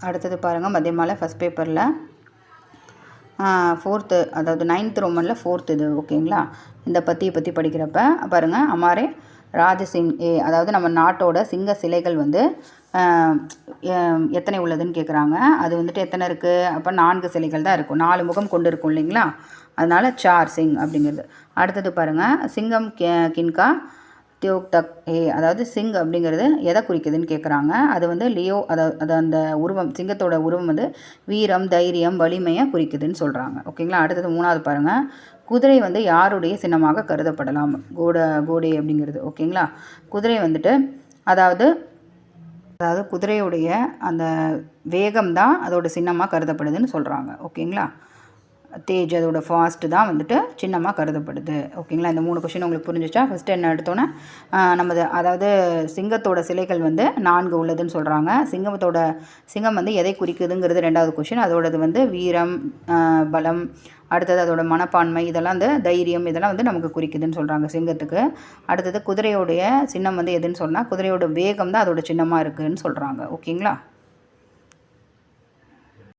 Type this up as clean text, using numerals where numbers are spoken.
அடுத்தது பாருங்கள் மத்தியமால ஃபஸ்ட் பேப்பரில் 4th அதாவது 9th ரோமனில் 4th இது ஓகேங்களா. இந்த பற்றி படிக்கிறப்ப பாருங்கள் அமாரே ராஜசிங் அதாவது நம்ம நாட்டோட சிங்க சிலைகள் வந்து எத்தனை உள்ளதுன்னு கேட்குறாங்க. அது வந்துட்டு எத்தனை இருக்குது அப்போ 4 சிலைகள் தான் இருக்கும், 4 முகம் கொண்டு இருக்கும் இல்லைங்களா. அதனால் 4 சிங் அப்படிங்கிறது. அடுத்தது பாருங்கள் சிங்கம் கின்கா தியோக் தக் அதாவது சிங் அப்படிங்கிறது எதை குறிக்குதுன்னு கேட்குறாங்க. அது வந்து லியோ அது அந்த உருவம் சிங்கத்தோட உருவம் வந்து வீரம் தைரியம் வலிமையை குறிக்குதுன்னு சொல்கிறாங்க ஓகேங்களா. அடுத்தது 3வது பாருங்கள் குதிரை வந்து யாருடைய சின்னமாக கருதப்படலாம். கோடை அப்படிங்கிறது ஓகேங்களா. குதிரை வந்துட்டு அதாவது குதிரையுடைய அந்த வேகம் தான் அதோட சின்னமாக கருதப்படுதுன்னு சொல்கிறாங்க ஓகேங்களா. தேஜ் அதோட ஃபாஸ்ட்டு தான் வந்துட்டு சின்னமாக கருதப்படுது ஓகேங்களா. இந்த 3 கொஷின் உங்களுக்கு புரிஞ்சிச்சா. ஃபஸ்ட்டு என்ன எடுத்தோன்னே அதாவது சிங்கத்தோட சிலைகள் வந்து 4 உள்ளதுன்னு சொல்கிறாங்க. சிங்கம் வந்து எதை குறிக்குதுங்கிறது 2வது கொஷின். அதோடது வந்து வீரம் பலம் அடுத்தது அதோட மனப்பான்மை இதெல்லாம் வந்து தைரியம் இதெல்லாம் வந்து நமக்கு குறிக்குதுன்னு சொல்கிறாங்க சிங்கத்துக்கு. அடுத்தது குதிரையோடைய சின்னம் வந்து எதுன்னு சொன்னால் குதிரையோட வேகம் தான் அதோட சின்னமாக இருக்குதுன்னு சொல்கிறாங்க ஓகேங்களா.